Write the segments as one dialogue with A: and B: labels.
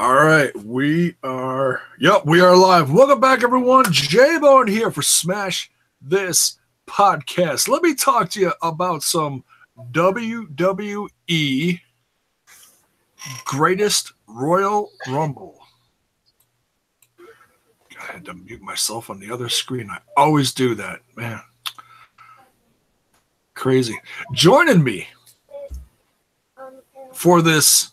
A: All right, we are live. Welcome back, everyone. J-Bone here for Smash This Podcast. Let me talk to you about some WWE Greatest Royal Rumble. I had to mute myself on the other screen. I always do that, man. Crazy. Joining me for this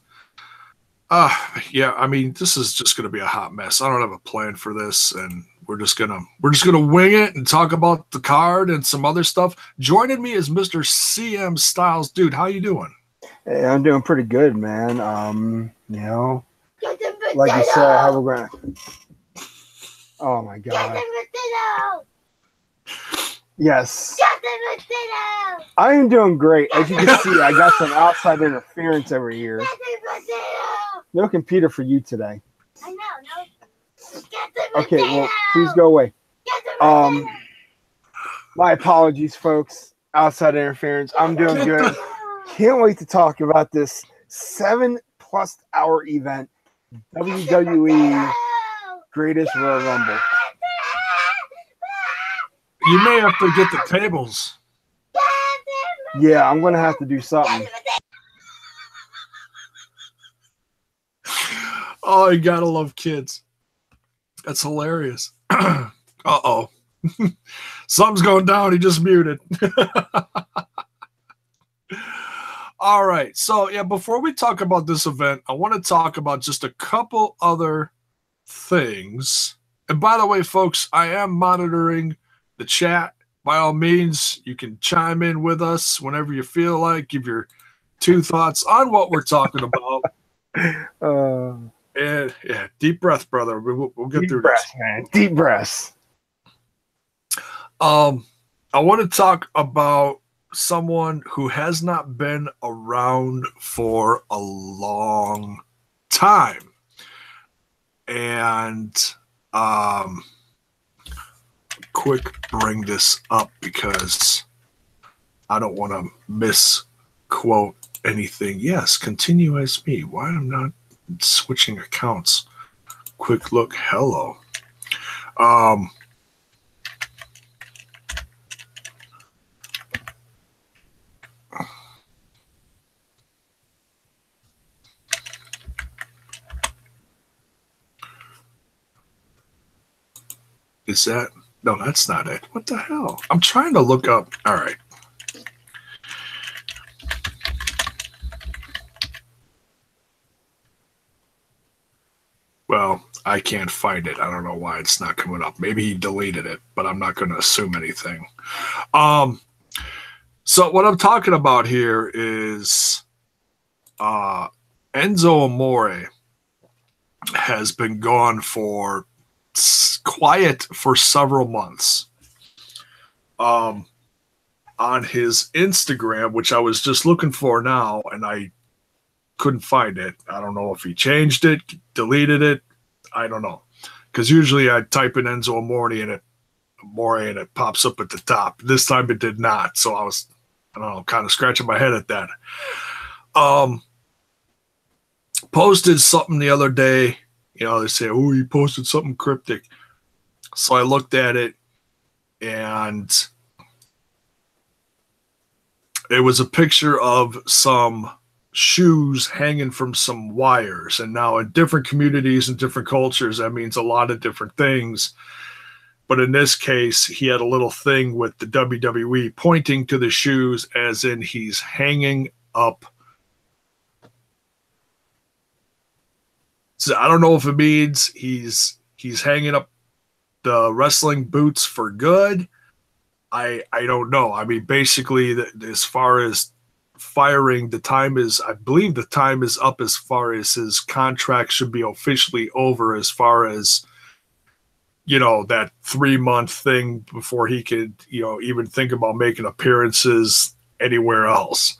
A: this is just gonna be a hot mess. I don't have a plan for this, and we're just gonna wing it and talk about the card and some other stuff. Joining me is Mr. CM Styles. Dude, how you doing?
B: Hey, I'm doing pretty good, man. Like you said, how we're gonna. Oh my God. Yes. I am doing great. As you can see, I got some outside interference over here. No computer for you today.
C: I know.
B: Okay, well, please go away. My apologies, folks. Outside interference. I'm doing good. Can't wait to talk about this 7+ hour event, WWE Greatest Royal Rumble.
A: You may have to get the tables.
B: Yeah, I'm going to have to do something.
A: Oh, you gotta love kids. That's hilarious. Uh-oh. Something's going down. He just muted. All right. So, yeah, before we talk about this event, I want to talk about just a couple other things. And by the way, folks, I am monitoring the chat. By all means, you can chime in with us whenever you feel like. Give your 2 thoughts on what we're talking about. And yeah, deep breath, brother. We'll get through this.
B: Man. Deep breaths.
A: I want to talk about someone who has not been around for a long time. And quick bring this up because I don't want to misquote anything. Yes, continue as me. Why am I not switching accounts? Quick look. Hello. Is that? No, that's not it. What the hell? I'm trying to look up. All right. Well, I can't find it. I don't know why it's not coming up. Maybe he deleted it, but I'm not going to assume anything. So what I'm talking about here is Enzo Amore has been gone for quiet for several months. On his Instagram, which I was just looking for now, and I couldn't find it. I don't know if he changed it, deleted it. I don't know. Because usually I type in Enzo Amore and it pops up at the top. This time it did not. So I was, kind of scratching my head at that. Posted something the other day. They say, oh, he posted something cryptic. So I looked at it, and it was a picture of some shoes hanging from some wires. And now in different communities and different cultures, that means a lot of different things. But in this case, he had a little thing with the WWE pointing to the shoes as in he's hanging up. So I don't know if it means he's hanging up the wrestling boots for good. I don't know. I mean, basically, as far as firing, I believe the time is up as far as his contract should be officially over, as far as, that 3-month thing before he could, even think about making appearances anywhere else.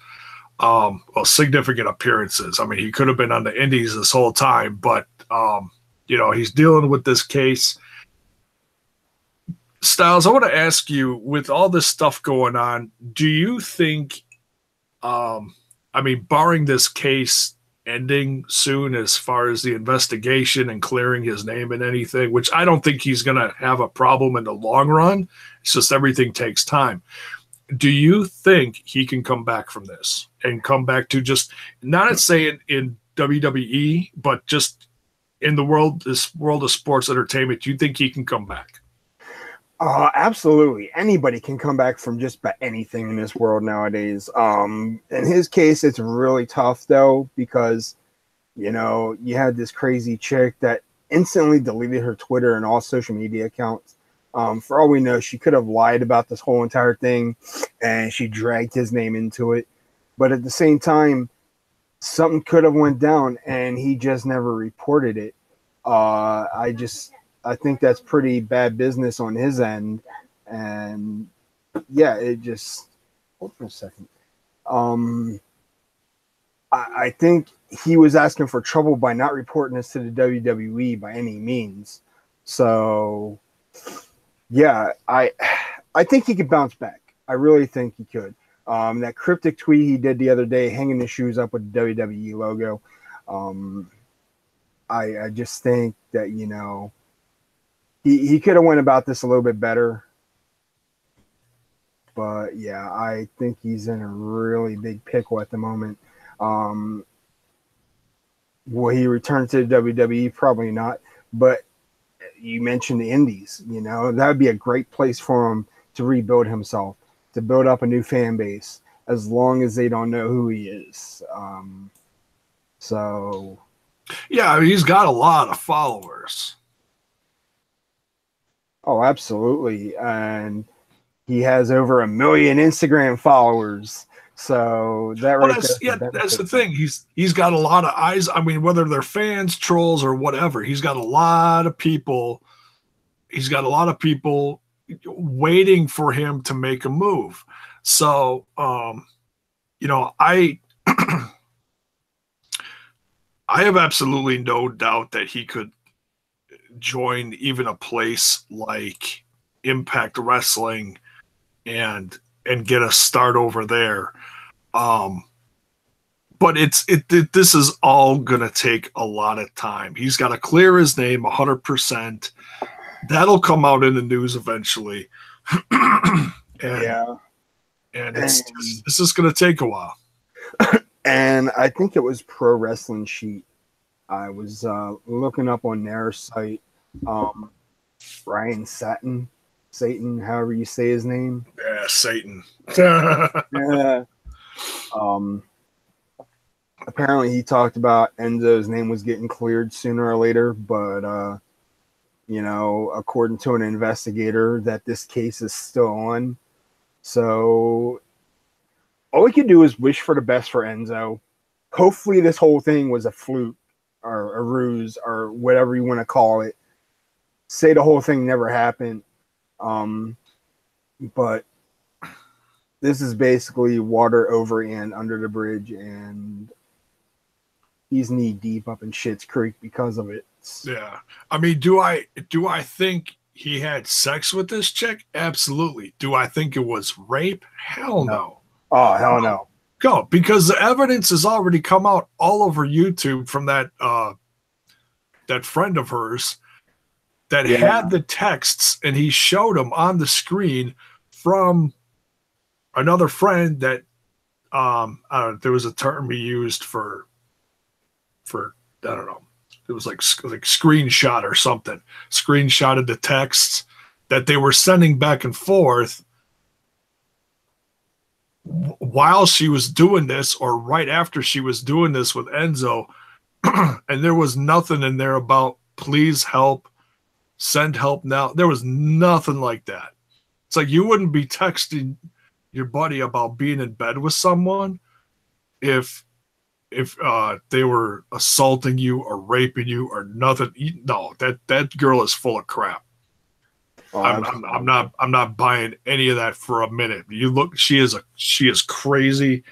A: Significant appearances. I mean, he could have been on the indies this whole time, but, he's dealing with this case. Styles, I want to ask you, with all this stuff going on, do you think, barring this case ending soon as far as the investigation and clearing his name and anything, which I don't think he's going to have a problem in the long run. It's just everything takes time. Do you think he can come back from this and come back to just not saying in WWE, but just in the world, this world of sports entertainment? Do you think he can come back?
B: Absolutely. Anybody can come back from just about anything in this world nowadays. In his case, it's really tough though, because, you know, you had this crazy chick that instantly deleted her Twitter and all social media accounts. For all we know, she could have lied about this whole entire thing and she dragged his name into it. But at the same time, something could have went down and he just never reported it. I think that's pretty bad business on his end. And yeah, it just, hold for a second. I think he was asking for trouble by not reporting this to the WWE by any means. So yeah, I think he could bounce back. I really think he could. That cryptic tweet he did the other day, hanging his shoes up with the WWE logo. I just think that, you know, he could have went about this a little bit better. But yeah, I think he's in a really big pickle at the moment. Will he return to the WWE? Probably not. But you mentioned the Indies, you know, that would be a great place for him to rebuild himself, to build up a new fan base, as long as they don't know who he is. So
A: yeah, I mean, he's got a lot of followers.
B: Oh, absolutely. And he has over 1 million Instagram followers. So that
A: that's the thing. He's got a lot of eyes. I mean, whether they're fans, trolls, or whatever, he's got a lot of people. He's got a lot of people waiting for him to make a move. So, you know, I have absolutely no doubt that he could join even a place like Impact Wrestling and get a start over there. But this is all gonna take a lot of time. He's got to clear his name 100%. That'll come out in the news eventually. And it's just gonna take a while.
B: And I think it was Pro Wrestling Sheet. I was looking up on their site. Ryan Satan, however you say his name.
A: Yeah, Satan.
B: Yeah. Apparently he talked about Enzo's name was getting cleared sooner or later, but you know, according to an investigator, that this case is still on. So all we can do is wish for the best for Enzo. Hopefully this whole thing was a fluke or a ruse or whatever you want to call it. Say the whole thing never happened. But this is basically water over and under the bridge, and he's knee deep up in Schitt's Creek because of it.
A: Yeah. I mean, do I think he had sex with this chick? Absolutely. Do I think it was rape? Hell no.
B: Oh, hell no.
A: Go, because the evidence has already come out all over YouTube from that friend of hers that had the texts, and he showed them on the screen from another friend that I don't know, there was a term he used for I don't know, it was like screenshot or something, screenshotted the texts that they were sending back and forth while she was doing this or right after she was doing this with Enzo. And there was nothing in there about please help, send help now. There was nothing like that. It's like you wouldn't be texting your buddy about being in bed with someone if they were assaulting you or raping you or nothing. No, that girl is full of crap. Oh, I'm not buying any of that for a minute. You look, she is crazy.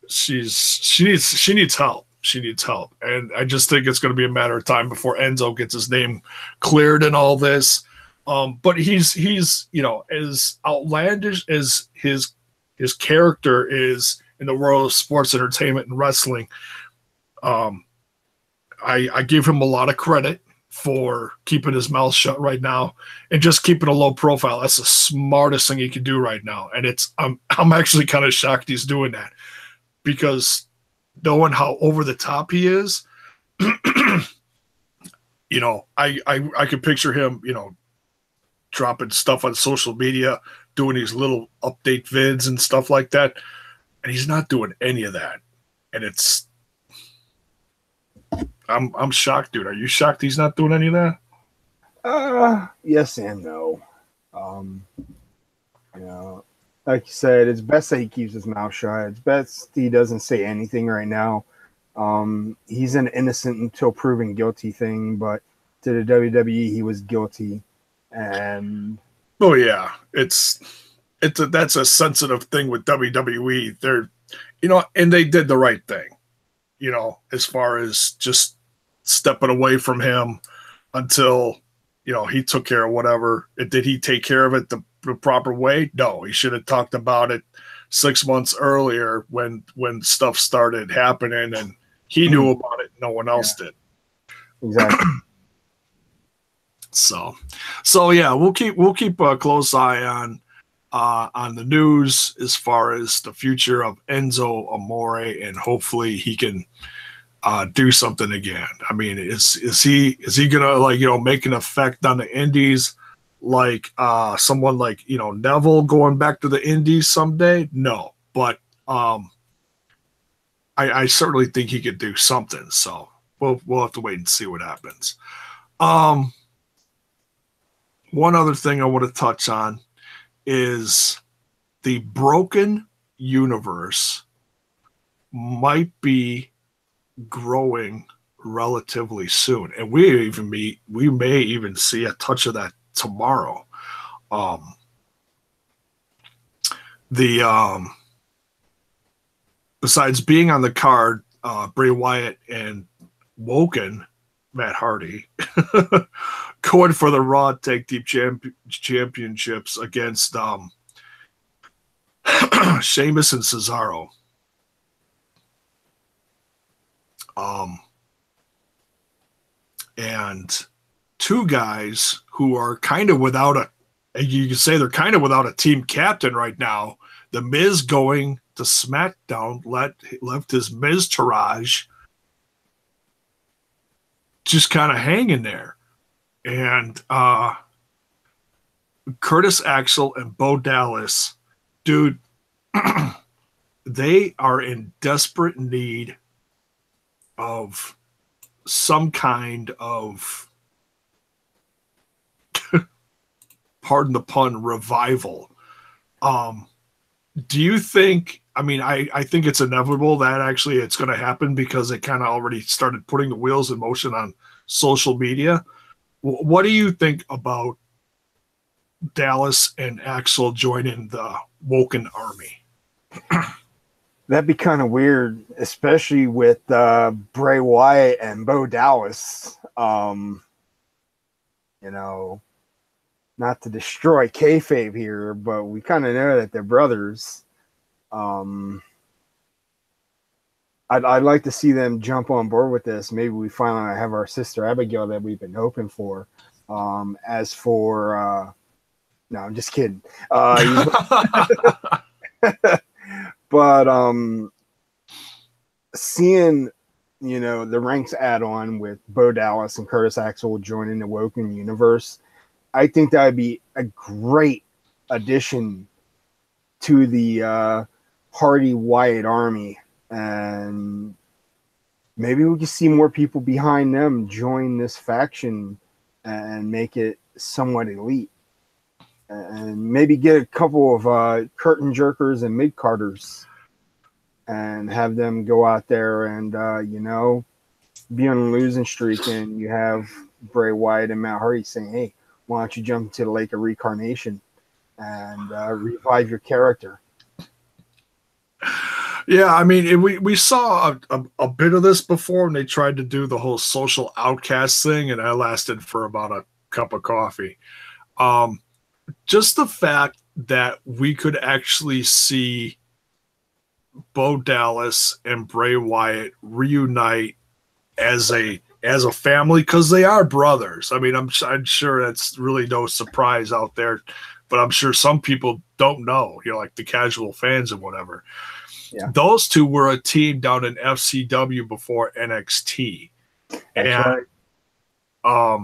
A: She needs help. She needs help. And I just think it's going to be a matter of time before Enzo gets his name cleared and all this. But he's you know, as outlandish as his character is in the world of sports entertainment and wrestling, Um, I give him a lot of credit for keeping his mouth shut right now and just keeping a low profile. That's the smartest thing he can do right now. And I'm actually kind of shocked he's doing that, because knowing how over the top he is, I could picture him, dropping stuff on social media, doing these little update vids and stuff like that. And he's not doing any of that. And I'm shocked, dude. Are you shocked he's not doing any of that?
B: Yes and no. Like you said, it's best that he keeps his mouth shut. It's best he doesn't say anything right now. He's an innocent until proven guilty thing, but to the WWE, he was guilty. And
A: oh yeah, that's a sensitive thing with WWE. They're, and they did the right thing, as far as just stepping away from him until, he took care of whatever. Did he take care of it the proper way? No, he should have talked about it 6 months earlier when stuff started happening, and he knew about it. No one else did.
B: Exactly.
A: So yeah, we'll keep a close eye on the news as far as the future of Enzo Amore, and hopefully he can do something again. I mean, is he gonna make an effect on the Indies, like someone like Neville going back to the Indies someday? No, but I certainly think he could do something. So we'll have to wait and see what happens. One other thing I want to touch on is the broken universe might be growing relatively soon, and we may even see a touch of that tomorrow. Besides being on the card, Bray Wyatt and Woken Matt Hardy going for the Raw Tag Team Championships against Sheamus and Cesaro. And two guys who are kind of you can say they're kind of without a team captain right now. The Miz going to SmackDown left his Miztourage just kind of hanging there. And Curtis Axel and Bo Dallas, dude, they are in desperate need of some kind of, pardon the pun, revival. Do you think, I think it's inevitable that actually it's going to happen, because they kind of already started putting the wheels in motion on social media. What do you think about Dallas and Axel joining the Woken Army?
B: That'd be kind of weird, especially with Bray Wyatt and Bo Dallas. Not to destroy kayfabe here, but we kind of know that they're brothers. I'd like to see them jump on board with this. Maybe we finally have our sister Abigail that we've been hoping for. As for no, I'm just kidding. But seeing the ranks add on with Bo Dallas and Curtis Axel joining the Woken universe, I think that would be a great addition to the Hardy Wyatt army. And maybe we can see more people behind them join this faction and make it somewhat elite. And maybe get a couple of curtain jerkers and mid-carders and have them go out there and, be on a losing streak. And you have Bray Wyatt and Matt Hardy saying, hey, why don't you jump into the Lake of Reincarnation and revive your character?
A: Yeah, we saw a bit of this before when they tried to do the whole social outcast thing, and I lasted for about a cup of coffee. Just the fact that we could actually see Bo Dallas and Bray Wyatt reunite as a family, because they are brothers. I mean, I'm sure that's really no surprise out there, but I'm sure some people don't know, like the casual fans and whatever.
B: Yeah.
A: Those two were a team down in FCW before NXT.
B: That's right.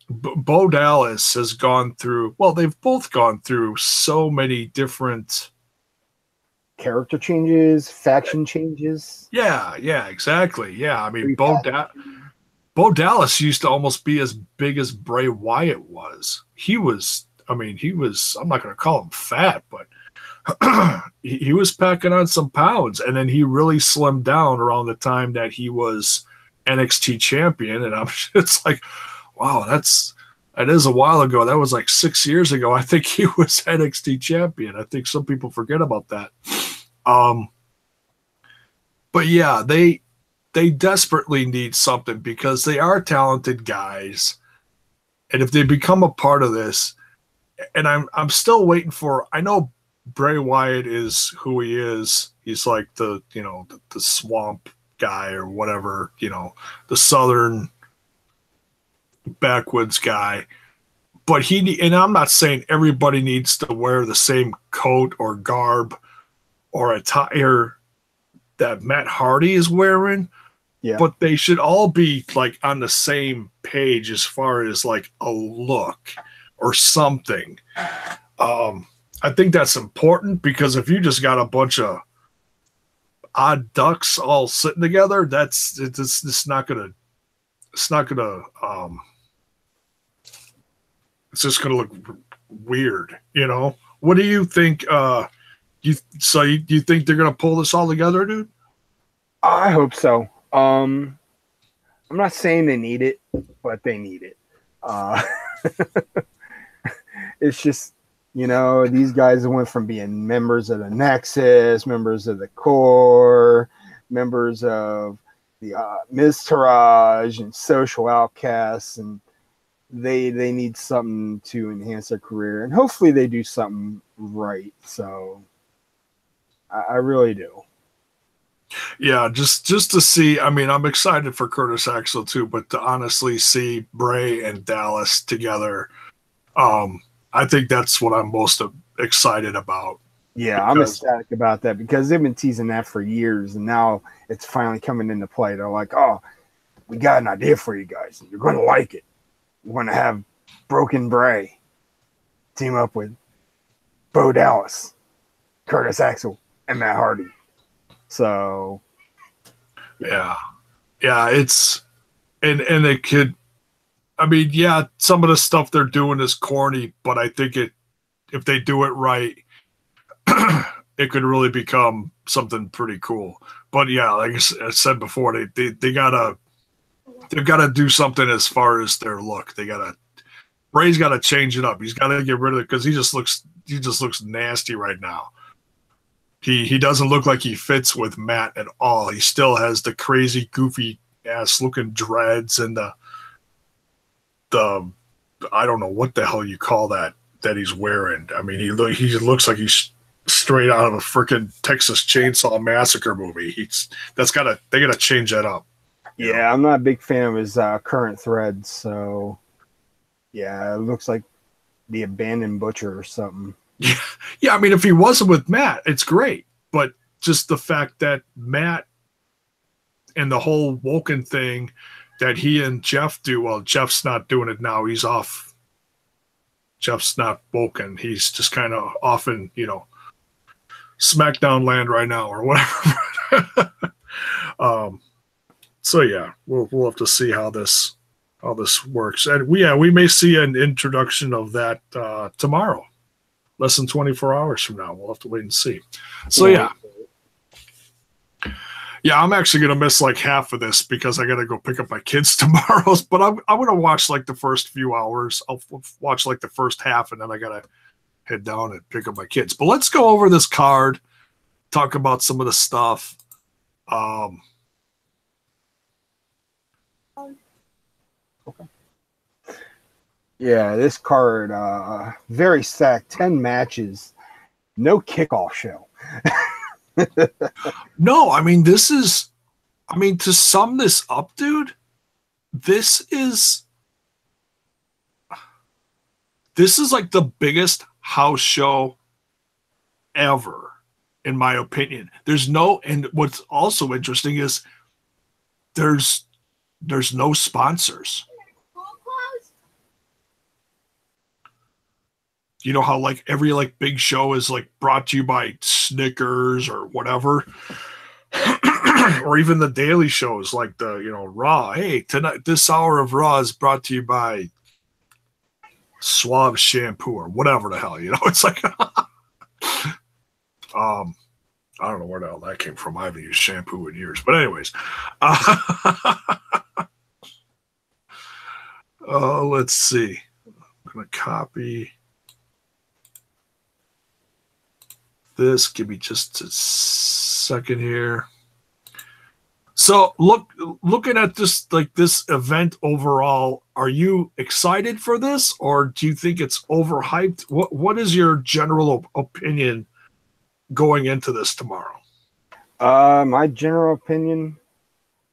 A: Bo Dallas has gone through, well, they've both gone through so many different
B: character changes, faction changes.
A: Yeah, exactly. Yeah, I mean, Bo Dallas used to almost be as big as Bray Wyatt was. He was, I'm not going to call him fat, but he was packing on some pounds, and then he really slimmed down around the time that he was NXT champion. And it's like, wow, that is a while ago. That was like 6 years ago. I think he was NXT champion. I think some people forget about that. But yeah, they desperately need something, because they are talented guys, and if they become a part of this, and I'm still waiting for. I know Bray Wyatt is who he is. He's like the swamp guy or whatever, the southern backwoods guy. But and I'm not saying everybody needs to wear the same coat or garb or attire that Matt Hardy is wearing.
B: Yeah.
A: But they should all be like on the same page as far as like a look or something. I think that's important, because if you just got a bunch of odd ducks all sitting together, it's not gonna it's just gonna look weird, What do you think? You think they're gonna pull this all together, dude?
B: I hope so. I'm not saying they need it, but they need it. It's just, these guys went from being members of the Nexus, members of the Core, members of the Miztourage and Social Outcasts, and they need something to enhance their career, and hopefully they do something right. So I really do.
A: Yeah, just to see. I mean, I'm excited for Curtis Axel too, but to honestly see Bray and Dallas together, I think that's what I'm most excited about.
B: Yeah, I'm ecstatic about that, because they've been teasing that for years, and now it's finally coming into play. They're like, oh, we got an idea for you guys, and you're going to like it. We're going to have Broken Bray team up with Bo Dallas, Curtis Axel, and Matt Hardy. So,
A: yeah, it's and it could. I mean, yeah, some of the stuff they're doing is corny, but I think if they do it right, it could really become something pretty cool. But yeah, like I said before, they've got to do something as far as their look. Bray's got to change it up. He's got to get rid of it, because he just looks nasty right now. He doesn't look like he fits with Matt at all. He still has the crazy, goofy ass looking dreads and the I don't know what the hell you call that he's wearing. I mean, he looks like he's straight out of a freaking Texas Chainsaw Massacre movie. They gotta change that up.
B: Yeah, I'm not a big fan of his current threads. So yeah, it looks like the Abandoned Butcher or something.
A: Yeah, I mean, if he wasn't with Matt, it's great. But just the fact that Matt and the whole Woken thing that he and Jeff do, well, Jeff's not doing it now. He's off. Jeff's not Woken. He's just kind of off in, SmackDown land right now or whatever. So yeah, we'll have to see how this works. And we may see an introduction of that tomorrow. Less than 24 hours from now. We'll have to wait and see. So, yeah. Yeah, I'm actually going to miss like half of this, because I got to go pick up my kids tomorrow. But I'm going to watch like the first few hours. I'll watch like the first half, and then I got to head down and pick up my kids. But let's go over this card, talk about some of the stuff.
B: Okay. Yeah, this card, very stacked, 10 matches, no kickoff show.
A: No, I mean, to sum this up, dude, this is like the biggest house show ever, in my opinion. And what's also interesting is there's no sponsors. You know how like every like big show is like brought to you by Snickers or whatever, or even the daily shows like the Raw. Hey, tonight this hour of Raw is brought to you by Suave shampoo or whatever the hell. It's like I don't know where the hell that came from. I haven't used shampoo in years, but anyways, let's see. I'm gonna copy this. Give me just a second here. So looking at this event overall, are you excited for this, or do you think it's overhyped? What is your general opinion going into this tomorrow?
B: My general opinion,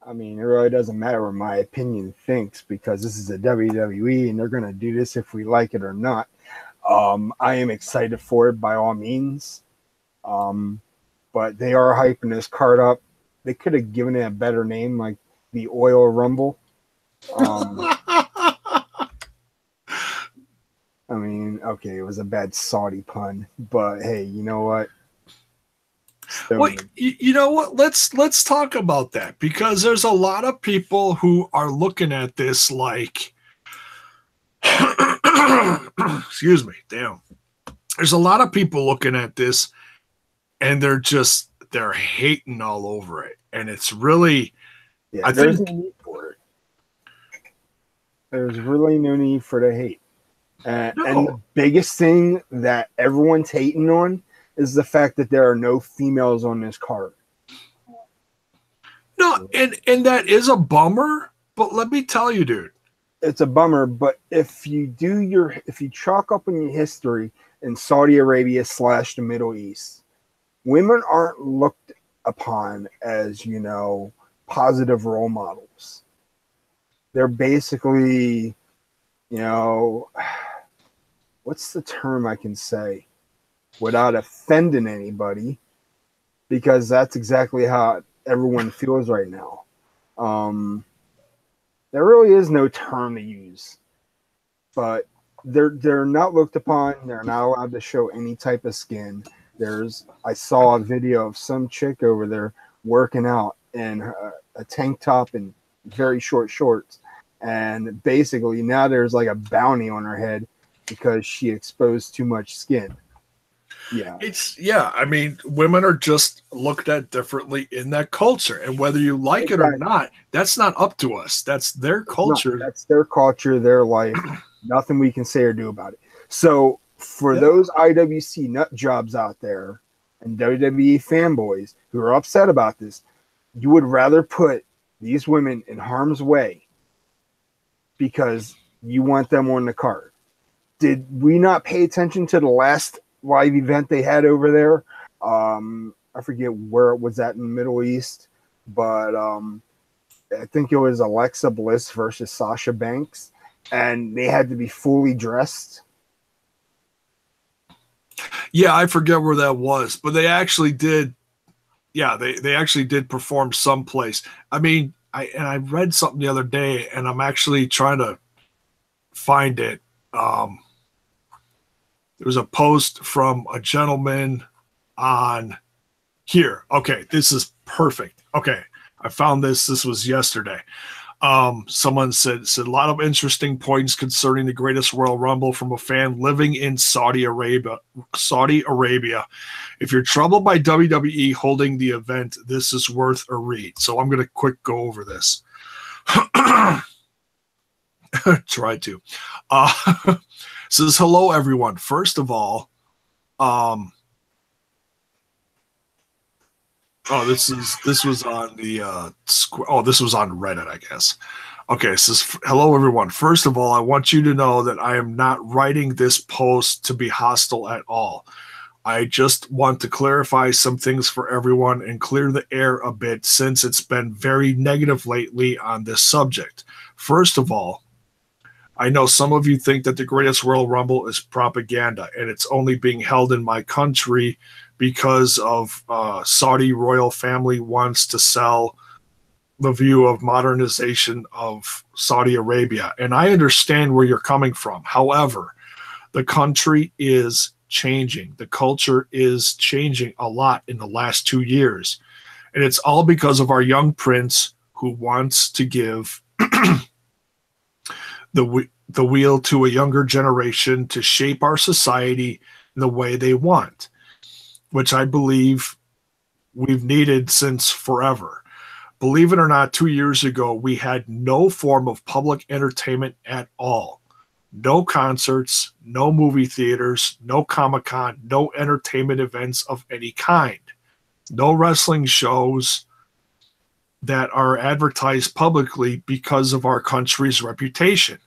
B: I mean, it really doesn't matter what my opinion thinks, because this is a WWE and they're going to do this if we like it or not. I am excited for it by all means. But they are hyping this card up. They could have given it a better name, like the Oil Rumble. I mean, okay, it was a bad Saudi pun, but hey, you know what?
A: Well, you know what? Let's talk about that, because there's a lot of people who are looking at this like, excuse me, damn. There's a lot of people looking at this, and they're hating all over it, and it's really,
B: I think no need for it. There's really no need for the hate. And the biggest thing that everyone's hating on is the fact that there are no females on this card.
A: No, and that is a bummer, but let me tell you, dude.
B: It's a bummer, but if you chalk up in your history in Saudi Arabia / the Middle East, women aren't looked upon as, positive role models. They're basically, what's the term I can say without offending anybody, because that's exactly how everyone feels right now. There really is no term to use, but they're not looked upon. They're not allowed to show any type of skin. I saw a video of some chick over there working out in a tank top and very short shorts, and basically now there's like a bounty on her head because she exposed too much skin. Yeah, I mean, women are just looked at differently in that culture, and whether you like it or not, that's not up to us. That's their culture. That's their culture, their life. Nothing we can say or do about it. So for those IWC nut jobs out there and WWE fanboys who are upset about this, you would rather put these women in harm's way because you want them on the card. Did we not pay attention to the last live event they had over there? I forget where it was at in the Middle East, but I think it was Alexa Bliss versus Sasha Banks, and they had to be fully dressed.
A: Yeah, I forget where that was, but they actually did. Yeah, they actually did perform someplace. I mean, I read something the other day, and I'm actually trying to find it. There was a post from a gentleman on here. Okay, this is perfect. Okay, I found this. This was yesterday. Someone said a lot of interesting points concerning the greatest Royal Rumble from a fan living in Saudi Arabia. If you're troubled by WWE holding the event, this is worth a read. So I'm going to quick go over this. Try to. Says, hello, everyone. First of all, this was on the this was on Reddit, I guess. Okay, it says, hello, everyone. First of all, I want you to know that I am not writing this post to be hostile at all. I just want to clarify some things for everyone and clear the air a bit since it's been very negative lately on this subject. First of all, I know some of you think that the Greatest Royal Rumble is propaganda and it's only being held in my country because of Saudi royal family wants to sell the view of modernization of Saudi Arabia. And I understand where you're coming from. However, the country is changing. The culture is changing a lot in the last 2 years. And it's all because of our young prince who wants to give the wheel to a younger generation to shape our society in the way they want, which I believe we've needed since forever. Believe it or not, 2 years ago, we had no form of public entertainment at all. No concerts, no movie theaters, no Comic-Con, no entertainment events of any kind. No wrestling shows that are advertised publicly because of our country's reputation.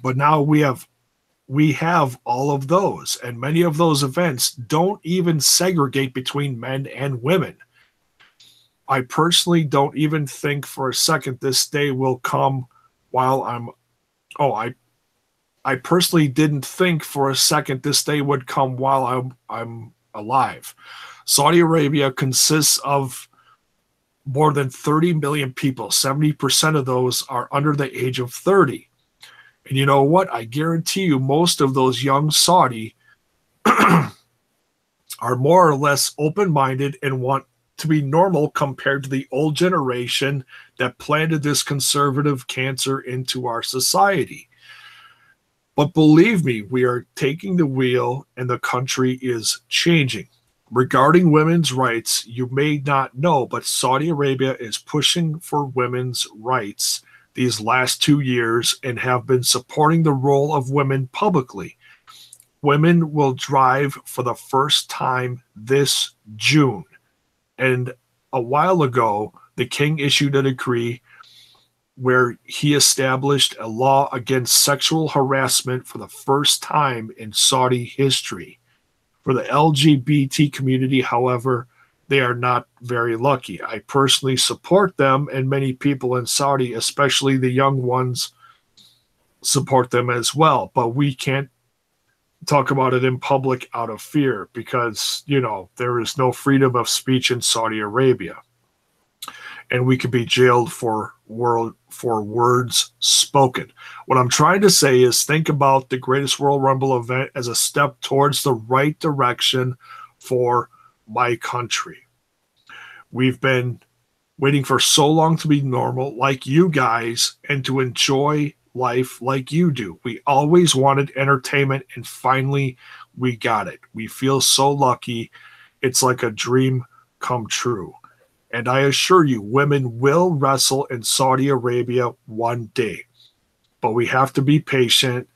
A: But now we have all of those, and many of those events don't even segregate between men and women. I personally don't even think for a second this day will come while I personally didn't think for a second this day would come while I'm alive. Saudi Arabia consists of more than 30 million people. 70% of those are under the age of 30. And you know what? I guarantee you most of those young Saudi are more or less open-minded and want to be normal compared to the old generation that planted this conservative cancer into our society. But believe me, we are taking the wheel and the country is changing. Regarding women's rights, you may not know, but Saudi Arabia is pushing for women's rights these last 2 years and have been supporting the role of women publicly. Women will drive for the first time this June. And a while ago, the king issued a decree where he established a law against sexual harassment for the first time in Saudi history. For the LGBT community, however, they are not very lucky. I personally support them, and many people in Saudi, especially the young ones, support them as well. But we can't talk about it in public out of fear because, you know, there is no freedom of speech in Saudi Arabia. And we could be jailed for words spoken. What I'm trying to say is think about the Greatest Royal Rumble event as a step towards the right direction for my country. We've been waiting for so long to be normal like you guys and to enjoy life like you do. We always wanted entertainment and finally we got it. We feel so lucky. It's like a dream come true. And I assure you, women will wrestle in Saudi Arabia one day. But we have to be patient.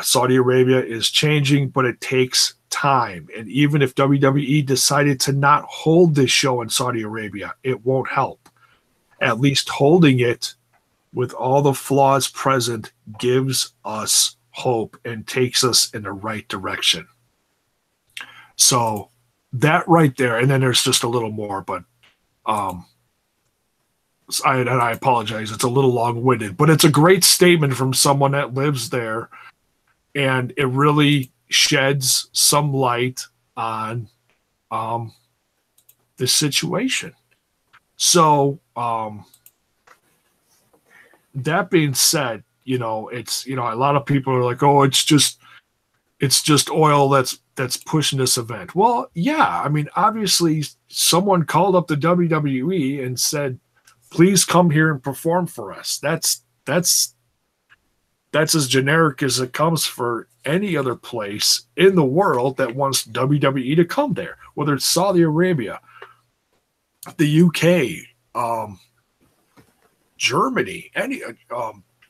A: Saudi Arabia is changing, but it takes time. And even if WWE decided to not hold this show in Saudi Arabia, it won't help. At least holding it with all the flaws present gives us hope and takes us in the right direction. So that right there, and then there's just a little more, but I apologize. It's a little long-winded, but it's a great statement from someone that lives there, and it really sheds some light on the situation. So that being said, you know, it's, you know, a lot of people are like, oh, it's just oil that's pushing this event. Well, yeah, I mean, obviously someone called up the WWE and said, please come here and perform for us. That's as generic as it comes for any other place in the world that wants WWE to come there, whether it's Saudi Arabia, the UK, Germany, any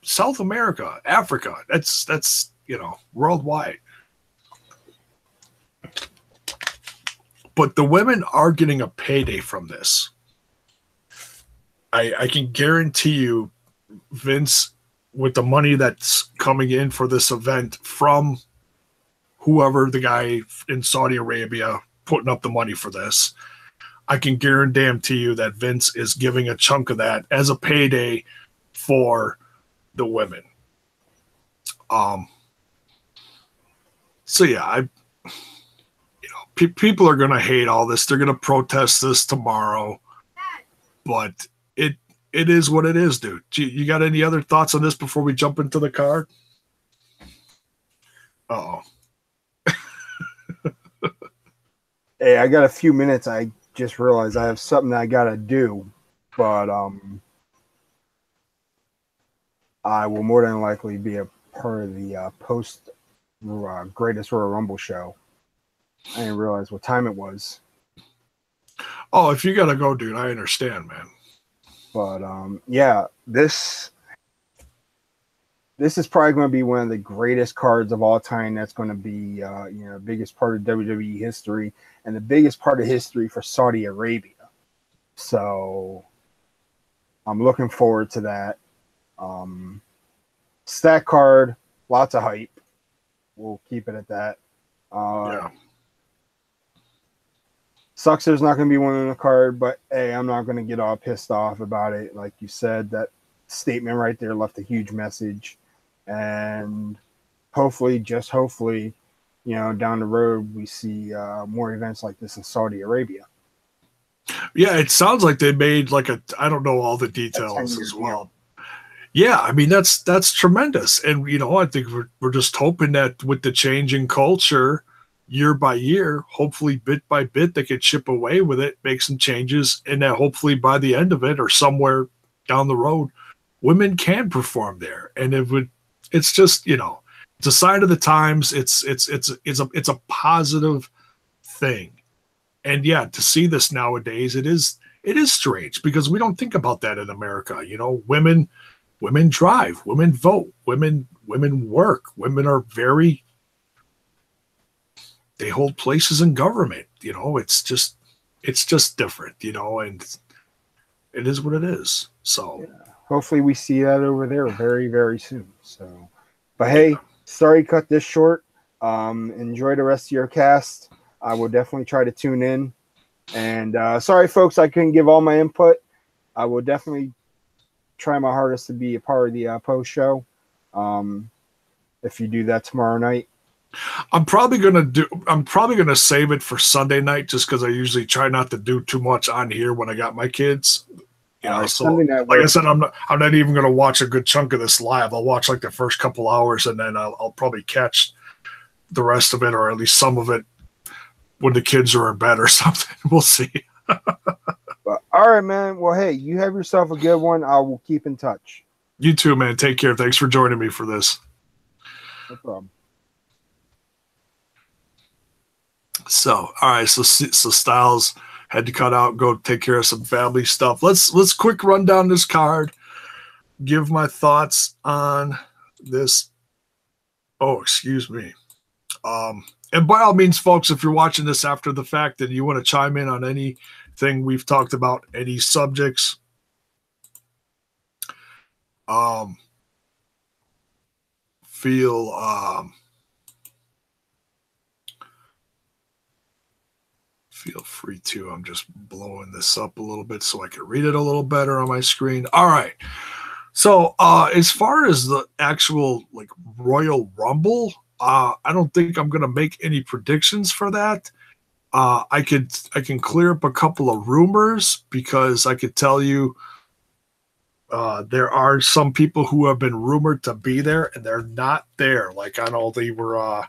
A: South America, Africa. That's you know, worldwide. But the women are getting a payday from this. I can guarantee you, Vince, with the money that's coming in for this event from whoever the guy in Saudi Arabia putting up the money for this. I can guarantee you that Vince is giving a chunk of that as a payday for the women. So yeah, people are going to hate all this. They're going to protest this tomorrow, but it is what it is, dude. You got any other thoughts on this before we jump into the card? Uh-oh.
B: Hey, I got a few minutes. I just realized I have something I got to do, but I will more than likely be a part of the post Greatest Royal Rumble show. I didn't realize what time it was.
A: Oh, if you got to go, dude, I understand, man.
B: But yeah, this is probably going to be one of the greatest cards of all time. That's going to be the biggest part of WWE history and the biggest part of history for Saudi Arabia. So I'm looking forward to that. Stat card, lots of hype. We'll keep it at that.
A: Yeah.
B: Sucks there's not going to be one on the card, but hey, I'm not going to get all pissed off about it. Like you said, that statement right there left a huge message. And hopefully, just hopefully, down the road, we see more events like this in Saudi Arabia.
A: Yeah, it sounds like they made I don't know all the details as well. Yeah, I mean, that's tremendous. And, I think we're just hoping that with the change in culture year by year, hopefully bit by bit, they could chip away with it, make some changes, and that hopefully by the end of it or somewhere down the road, women can perform there. And it's just, it's a sign of the times. It's a positive thing. And yeah, to see this nowadays, it is strange because we don't think about that in America. Women drive, women vote, women work, women are they hold places in government. It's just different, and it is what it is. So
B: yeah. Hopefully we see that over there very, very soon. So, but hey, sorry to cut this short. Enjoy the rest of your cast. I will definitely try to tune in. And sorry, folks, I couldn't give all my input. I will definitely try my hardest to be a part of the post show. If you do that tomorrow night,
A: I'm probably gonna save it for Sunday night just because I usually try not to do too much on here when I got my kids. So like I said, I'm not even gonna watch a good chunk of this live. I'll watch like the first couple hours and then I'll probably catch the rest of it or at least some of it when the kids are in bed or something. We'll see.
B: But, all right, man. Well, hey, you have yourself a good one. I will keep in touch.
A: You too, man. Take care. Thanks for joining me for this.
B: No problem.
A: So, all right. So Styles had to cut out, go take care of some family stuff. Let's quick run down this card. Give my thoughts on this. Oh, excuse me. And by all means, folks, if you're watching this after the fact and you want to chime in on anything we've talked about, any subjects, feel free to. I'm just blowing this up a little bit so I can read it a little better on my screen. All right. So as far as the actual Royal Rumble, I don't think I'm going to make any predictions for that. I can clear up a couple of rumors because I could tell you there are some people who have been rumored to be there and they're not there. Like I know they were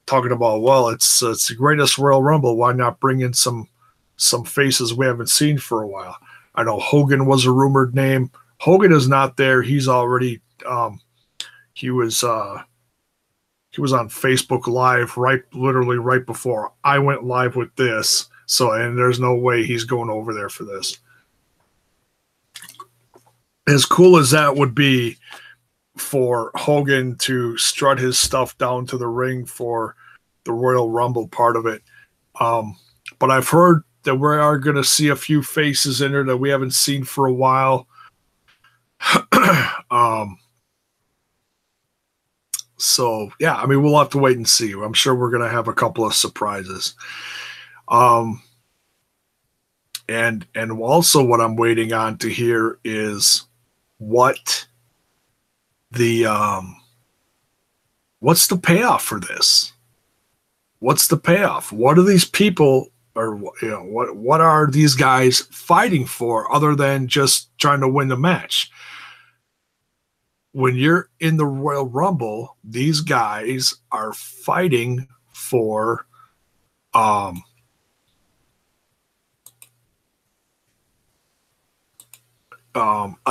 A: talking about, well, it's the greatest Royal Rumble. Why not bring in some faces we haven't seen for a while? I know Hogan was a rumored name. Hogan is not there. He's already he was on Facebook Live literally right before I went live with this. So, and there's no way he's going over there for this. As cool as that would be for Hogan to strut his stuff down to the ring for the Royal Rumble part of it. But I've heard that we are going to see a few faces in there that we haven't seen for a while. So yeah, I mean, we'll have to wait and see. I'm sure we're going to have a couple of surprises. And also what I'm waiting on to hear is what the what's the payoff for this? What's the payoff? What are these people, or what are these guys fighting for other than just trying to win the match? When you're in the Royal Rumble, these guys are fighting for a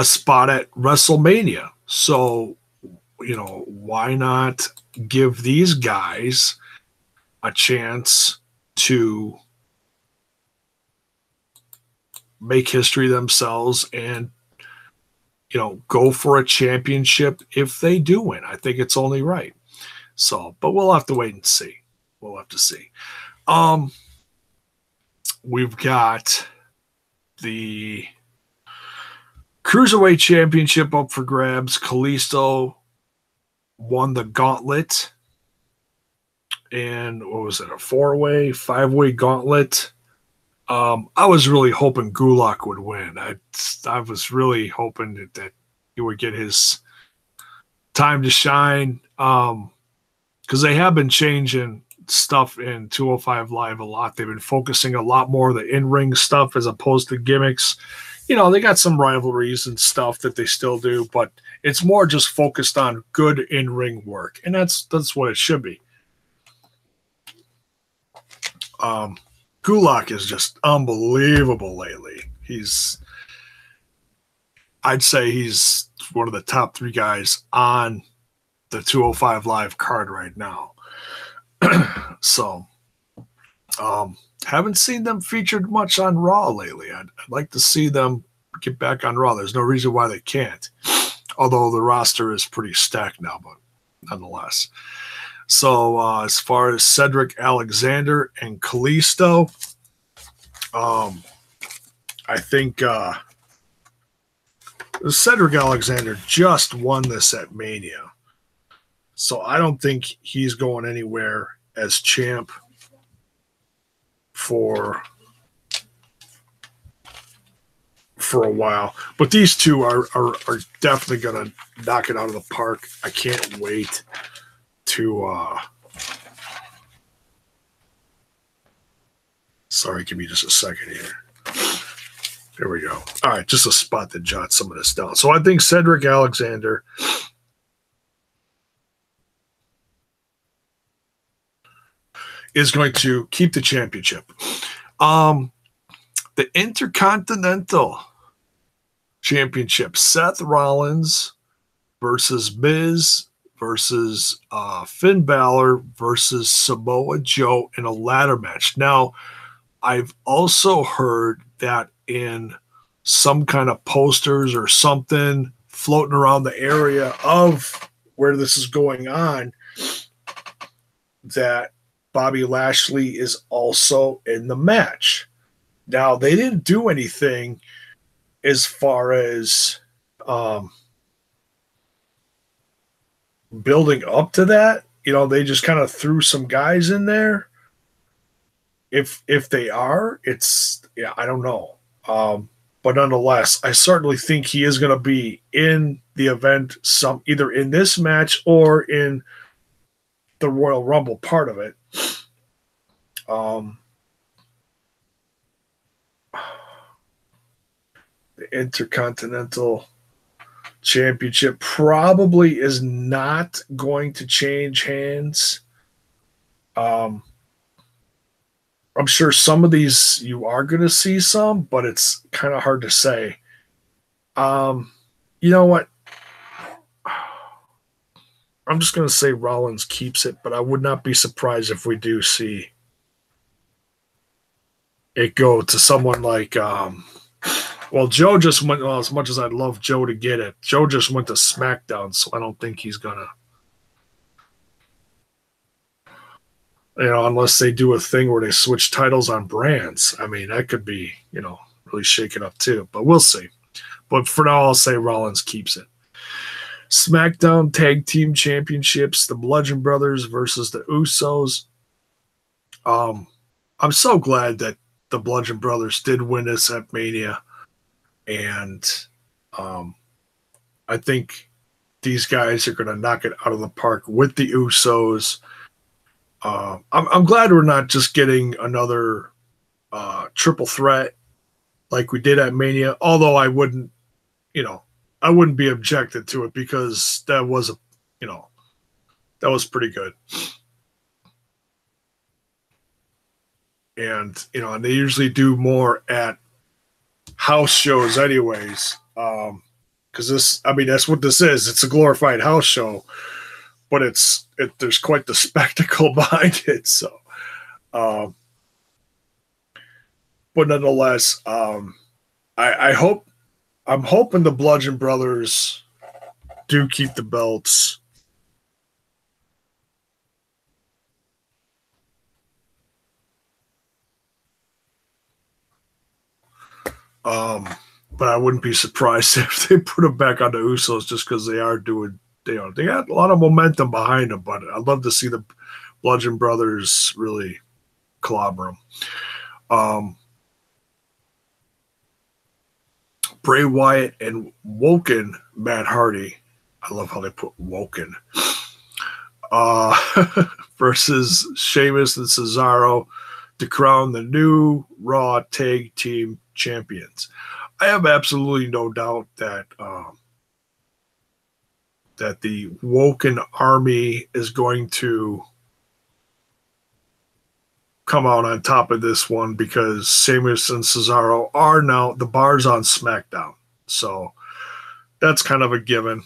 A: spot at WrestleMania. So, why not give these guys a chance to make history themselves and, go for a championship if they do win? I think it's only right. So, but we'll have to wait and see. We'll have to see. We've got the Cruiserweight Championship up for grabs. Kalisto won the gauntlet. And what was it? A 4-way, 5-way gauntlet. I was really hoping Gulak would win. I was really hoping that he would get his time to shine. Because they have been changing stuff in 205 Live a lot. They've been focusing a lot more on the in-ring stuff as opposed to gimmicks. They got some rivalries and stuff that they still do, but it's more just focused on good in-ring work, and that's what it should be. Gulak is just unbelievable lately. I'd say he's one of the top 3 guys on the 205 Live card right now. So, haven't seen them featured much on Raw lately. I'd like to see them get back on Raw. There's no reason why they can't, although the roster is pretty stacked now, but nonetheless. So as far as Cedric Alexander and Kalisto, I think Cedric Alexander just won this at Mania. So I don't think he's going anywhere as champ for a while. But these two are definitely going to knock it out of the park. I can't wait to sorry, give me just a second here. There we go. All right, just a spot to jot some of this down. So I think Cedric Alexander is going to keep the championship. The Intercontinental Championship, Seth Rollins versus Miz versus Finn Balor versus Samoa Joe in a ladder match. Now, I've also heard that in some kind of posters or something floating around the area of where this is going on, that Bobby Lashley is also in the match. Now, they didn't do anything as far as building up to that. They just kind of threw some guys in there. If they are, I don't know. But nonetheless, I certainly think he is going to be in the event, either in this match or in the Royal Rumble part of it. The Intercontinental Championship probably is not going to change hands. I'm sure some of these you are going to see some, but it's kind of hard to say. You know what? I'm just going to say Rollins keeps it, but I would not be surprised if we do see it go to someone like Joe just went, as much as I'd love Joe to get it, Joe just went to SmackDown, so I don't think he's going to, unless they do a thing where they switch titles on brands. I mean, that could be, really shake it up too, but we'll see. But for now, I'll say Rollins keeps it. SmackDown Tag Team Championships, the Bludgeon Brothers versus the Usos. I'm so glad that the Bludgeon Brothers did win this at Mania. And I think these guys are going to knock it out of the park with the Usos. I'm glad we're not just getting another triple threat like we did at Mania, although I wouldn't be objected to it because that was pretty good. And they usually do more at house shows anyways. Because that's what this is. It's a glorified house show, but there's quite the spectacle behind it. So, but nonetheless, I'm hoping the Bludgeon Brothers do keep the belts. But I wouldn't be surprised if they put them back on the Usos just because they are doing, they got a lot of momentum behind them. But I'd love to see the Bludgeon Brothers really clobber them. Bray Wyatt and Woken Matt Hardy. I love how they put Woken. Versus Sheamus and Cesaro to crown the new Raw Tag Team Champions. I have absolutely no doubt that that the Woken Army is going to come out on top of this one because Sheamus and Cesaro are now the bars on SmackDown. So that's kind of a given.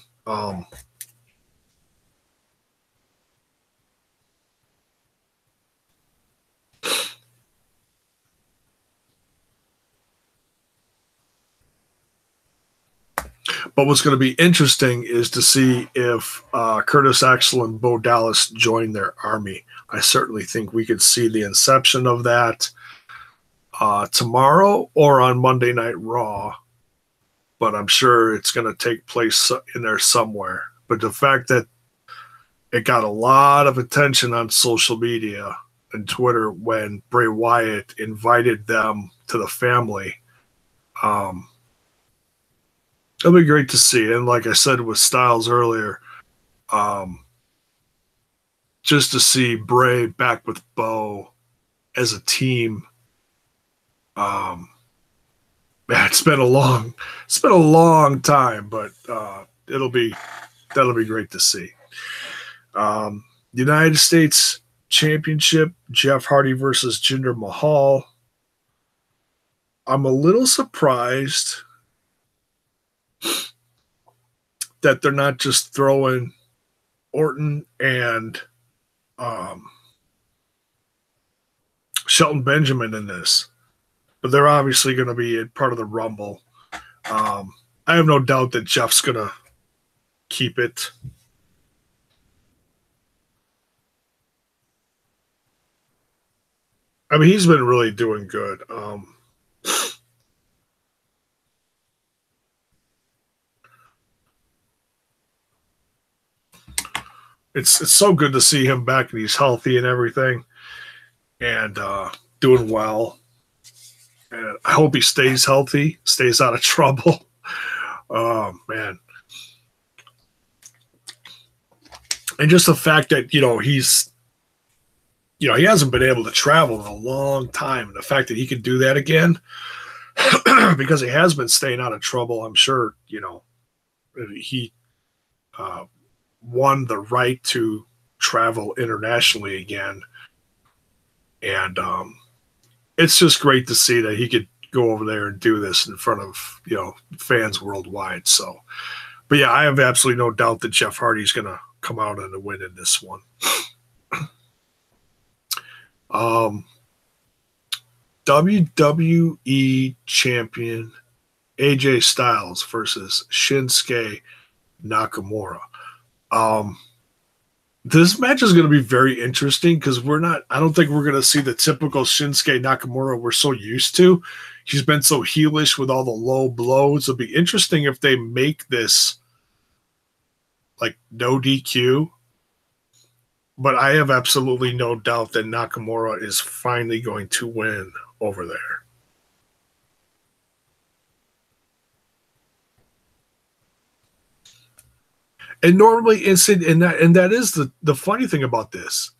A: But what's going to be interesting is to see if Curtis Axel and Bo Dallas join their army. I certainly think we could see the inception of that tomorrow or on Monday Night Raw. But I'm sure it's going to take place in there somewhere. But the fact that it got a lot of attention on social media and Twitter when Bray Wyatt invited them to the family, it'll be great to see. And like I said with Styles earlier, just to see Bray back with Bo as a team, it's been a long time, but that'll be great to see. United States Championship, Jeff Hardy versus Jinder Mahal. I'm a little surprised that they're not just throwing Orton and Shelton Benjamin in this. But they're obviously going to be part of the Rumble. I have no doubt that Jeff's going to keep it. I mean, he's been really doing good. It's so good to see him back and he's healthy and everything and doing well. And I hope he stays healthy, stays out of trouble. Oh, man. And just the fact that, he hasn't been able to travel in a long time. And the fact that he can do that again, because he has been staying out of trouble, I'm sure, he won the right to travel internationally again. And it's just great to see that he could go over there and do this in front of, fans worldwide. So, but yeah, I have absolutely no doubt that Jeff Hardy's going to come out and win in this one. WWE champion AJ Styles versus Shinsuke Nakamura. This match is going to be very interesting because I don't think we're going to see the typical Shinsuke Nakamura we're so used to. He's been so heelish with all the low blows. It'll be interesting if they make this like no DQ. But I have absolutely no doubt that Nakamura is finally going to win over there. And normally, and that is the funny thing about this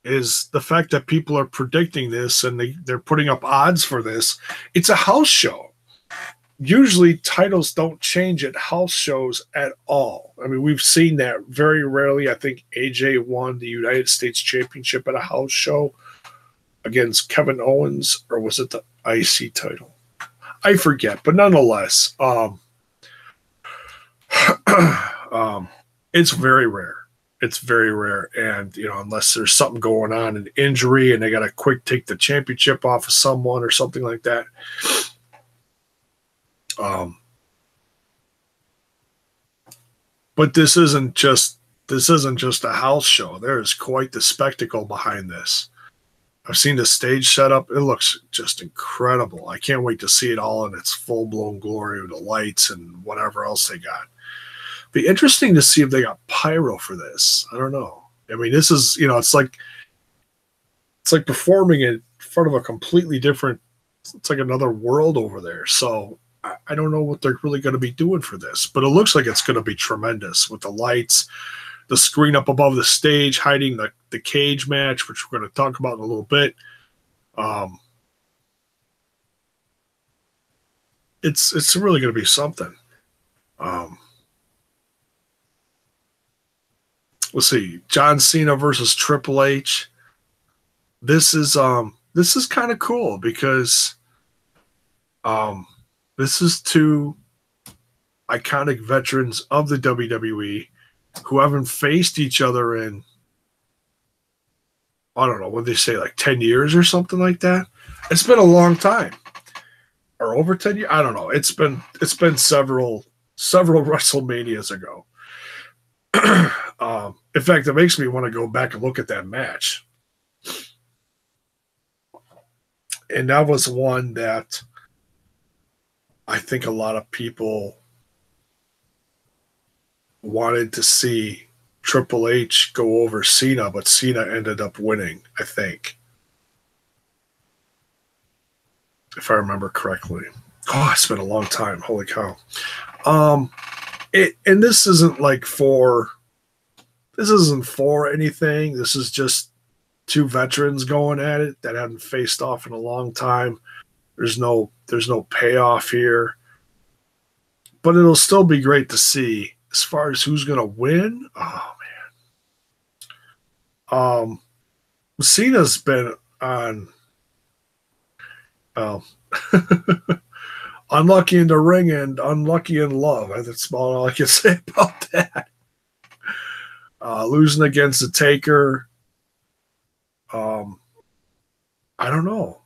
A: is the fact that people are predicting this and they're putting up odds for this. It's a house show. Usually titles don't change at house shows at all. I mean, we've seen that very rarely. I think AJ won the United States Championship at a house show against Kevin Owens, or was it the IC title? I forget, but nonetheless, it's very rare. It's very rare. And, you know, unless there's something going on, an injury, and they got to quick take the championship off of someone or something like that. But this isn't just a house show. There is quite the spectacle behind this. I've seen the stage setup. It looks just incredible. I can't wait to see it all in its full-blown glory with the lights and whatever else they got. Be interesting to see if they got pyro for this. I don't know. I mean, this is, you know, it's like performing in front of a completely different, it's like another world over there. So I don't know what they're really going to be doing for this, but it looks like it's going to be tremendous with the lights, the screen up above the stage, hiding the cage match, which we're going to talk about in a little bit. It's really going to be something. Let's see, John Cena versus Triple H. This is kind of cool because this is two iconic veterans of the WWE who haven't faced each other in, I don't know, what they say, like 10 years or something like that. It's been a long time. Or over 10 years. I don't know. It's been several WrestleManias ago. In fact, it makes me want to go back and look at that match. And that was one that I think a lot of people wanted to see Triple H go over Cena, but Cena ended up winning, I think. If I remember correctly. Oh, it's been a long time. Holy cow. And this isn't for anything. This is just two veterans going at it that haven't faced off in a long time. There's no payoff here. But it'll still be great to see. As far as who's going to win, oh, man. Cena's been on unlucky in the ring and unlucky in love. That's about all I can say about that. Losing against the Taker. I don't know.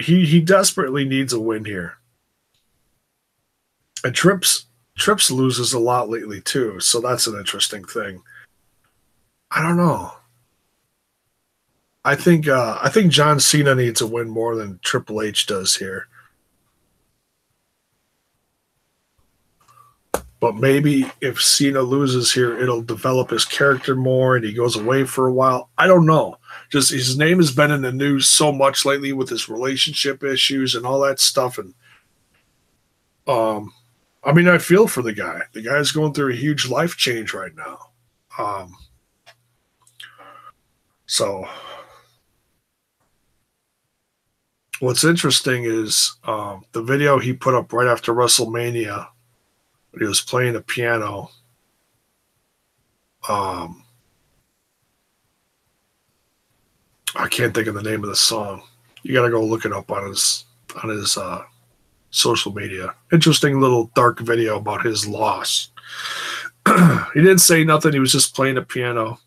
A: He desperately needs a win here. And Trips loses a lot lately too, so that's an interesting thing. I don't know. I think John Cena needs a win more than Triple H does here. But maybe if Cena loses here, it'll develop his character more and he goes away for a while. I don't know. Just his name has been in the news so much lately with his relationship issues and all that stuff. And I mean, I feel for the guy. The guy's going through a huge life change right now. So what's interesting is the video he put up right after WrestleMania when he was playing the piano. I can't think of the name of the song. You got to go look it up on his social media. Interesting little dark video about his loss. He didn't say nothing. He was just playing the piano.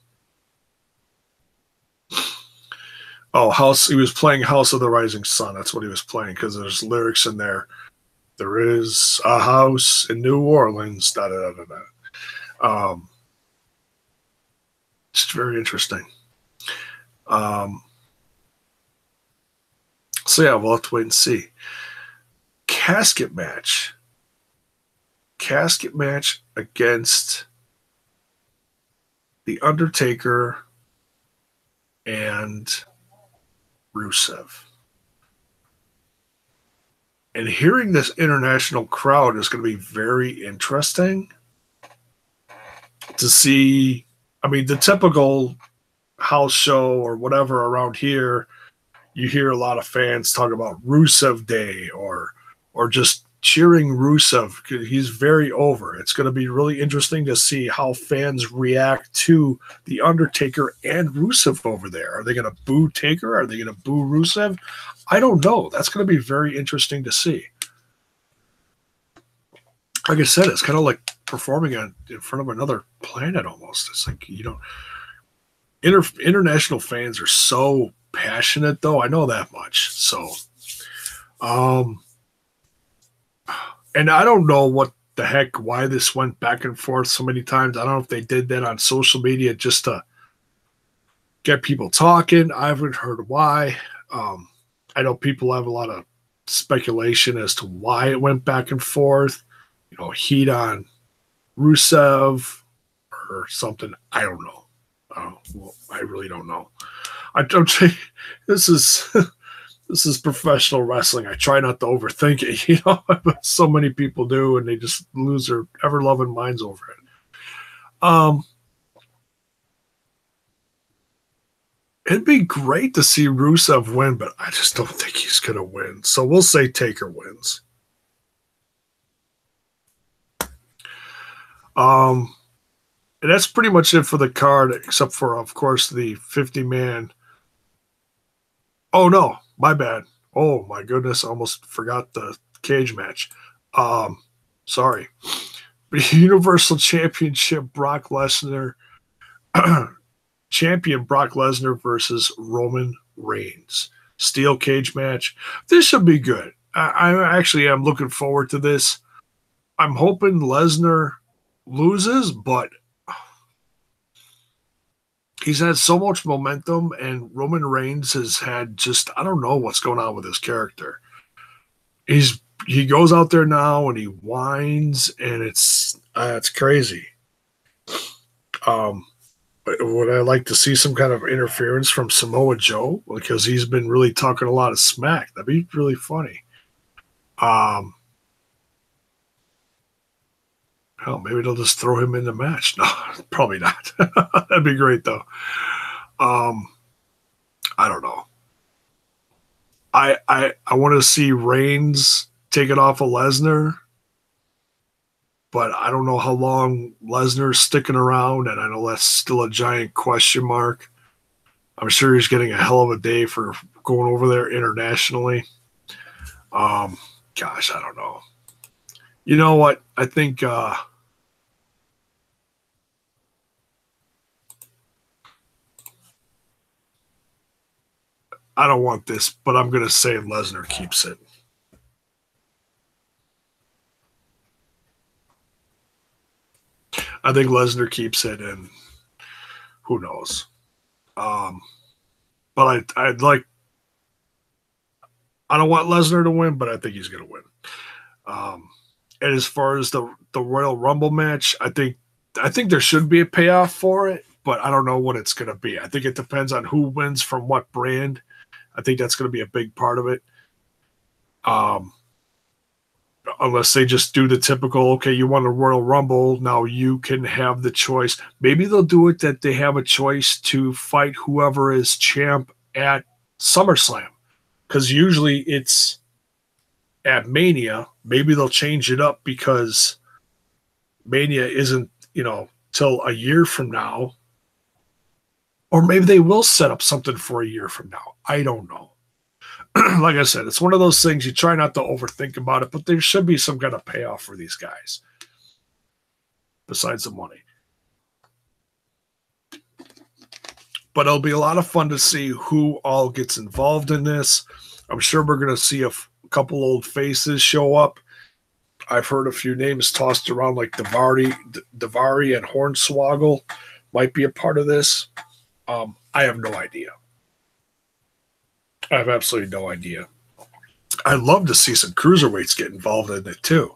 A: Oh, he was playing House of the Rising Sun. That's what he was playing because there's lyrics in there. There is a house in New Orleans. Da, da, da, da, da. It's very interesting. So yeah, we'll have to wait and see. Casket match against The Undertaker and Rusev. And hearing this international crowd is going to be very interesting to see. I mean, the typical house show or whatever around here, you hear a lot of fans talk about Rusev Day or just cheering Rusev. He's very over. It's going to be really interesting to see how fans react to The Undertaker and Rusev over there. Are they going to boo Taker? Are they going to boo Rusev? I don't know. That's going to be very interesting to see. Like I said, it's kind of like performing in front of another planet almost. It's like, you know, international fans are so passionate, though. I know that much. So, and I don't know what the heck, why this went back and forth so many times. I don't know if they did that on social media just to get people talking. I haven't heard why. I know people have a lot of speculation as to why it went back and forth. You know, heat on Rusev or something. I don't know. Well, I really don't know. I'm saying this is professional wrestling. I try not to overthink it, you know, but so many people do, and they just lose their ever-loving minds over it. It'd be great to see Rusev win, but I just don't think he's going to win. So we'll say Taker wins. And that's pretty much it for the card, except for, of course, the 50-man. Oh, no, my bad. Oh, my goodness, I almost forgot the cage match. Sorry. Universal Championship Brock Lesnar. Champion Brock Lesnar versus Roman Reigns. Steel cage match. This should be good. I'm looking forward to this. I'm hoping Lesnar loses, but he's had so much momentum, and Roman Reigns has had just, I don't know what's going on with his character. He goes out there now and he whines, and it's crazy. Would I like to see some kind of interference from Samoa Joe? Because he's been really talking a lot of smack. That'd be really funny. Hell, maybe they'll just throw him in the match. No, probably not. That'd be great, though. I don't know. I want to see Reigns take it off of Lesnar, but I don't know how long Lesnar's sticking around, and I know that's still a giant question mark. I'm sure he's getting a hell of a day for going over there internationally. Gosh, I don't know. You know what? I think I don't want this, but I'm going to say Lesnar keeps it. I think Lesnar keeps it, and who knows? But I don't want Lesnar to win, but I think he's going to win. And as far as the Royal Rumble match, I think there should be a payoff for it, but I don't know what it's going to be. I think it depends on who wins from what brand. I think that's going to be a big part of it. Unless they just do the typical, okay, you won a Royal Rumble, now you can have the choice. Maybe they'll do it that they have a choice to fight whoever is champ at SummerSlam, because usually it's at Mania. Maybe they'll change it up because Mania isn't, till a year from now. Or maybe they will set up something for a year from now. I don't know. Like I said, it's one of those things you try not to overthink about it, but there should be some kind of payoff for these guys besides the money. But it'll be a lot of fun to see who all gets involved in this. I'm sure we're going to see a couple old faces show up. I've heard a few names tossed around, like Davari and Hornswoggle might be a part of this. I have no idea. I have absolutely no idea. I'd love to see some cruiserweights get involved in it too.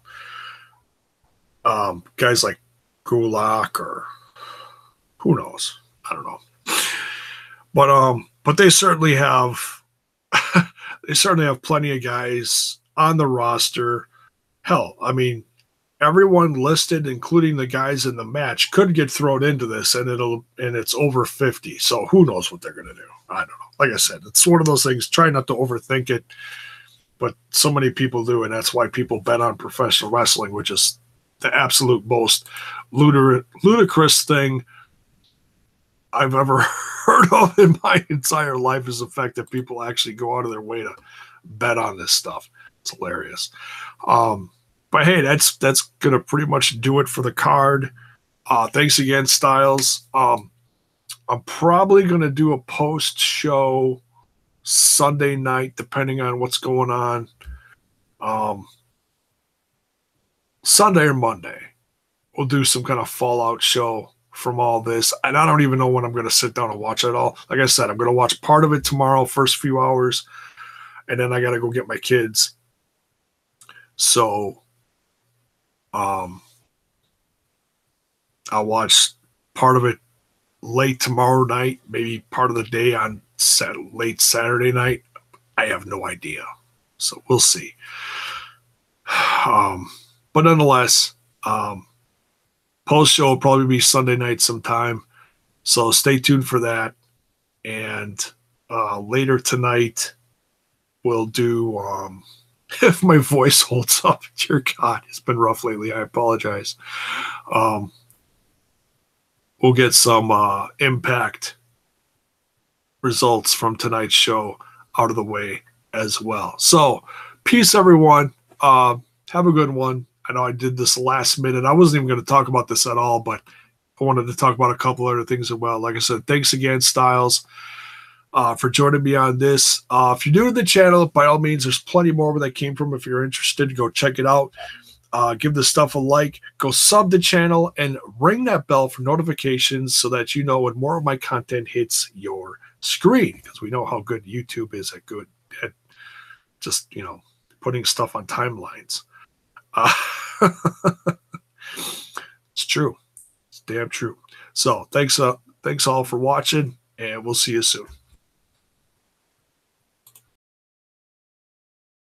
A: Guys like Gulak or Who knows? I don't know. But they certainly have they certainly have plenty of guys on the roster. Hell, I mean, everyone listed, including the guys in the match, could get thrown into this, and it's over 50. So who knows what they're gonna do? I don't know. Like I said, it's one of those things. Try not to overthink it, but so many people do, and that's why people bet on professional wrestling, which is the absolute most ludicrous thing I've ever heard of in my entire life, is the fact that people actually go out of their way to bet on this stuff. It's hilarious. But hey, that's gonna pretty much do it for the card. Thanks again, Styles. I'm probably gonna do a post show Sunday night, depending on what's going on. Sunday or Monday, we'll do some kind of fallout show from all this. And I don't even know when I'm going to sit down and watch it all. Like I said, I'm going to watch part of it tomorrow, first few hours, and then I got to go get my kids. So I'll watch part of it late tomorrow night, maybe part of the day on late Saturday night. I have no idea. So we'll see. But nonetheless, post show will probably be Sunday night sometime. So stay tuned for that. And later tonight, we'll do, if my voice holds up, dear God, it's been rough lately. I apologize. We'll get some Impact results from tonight's show out of the way as well. So peace, everyone. Have a good one. I know I did this last minute. I wasn't even going to talk about this at all, but I wanted to talk about a couple other things as well. Like I said, thanks again, Styles, for joining me on this. If you're new to the channel, by all means, there's plenty more where that came from. If you're interested, go check it out. Give this stuff a like. Go sub the channel and ring that bell for notifications so that you know when more of my content hits your screen, because we know how good YouTube is at just, putting stuff on timelines. It's true. It's damn true. So thanks all for watching, and we'll see you soon.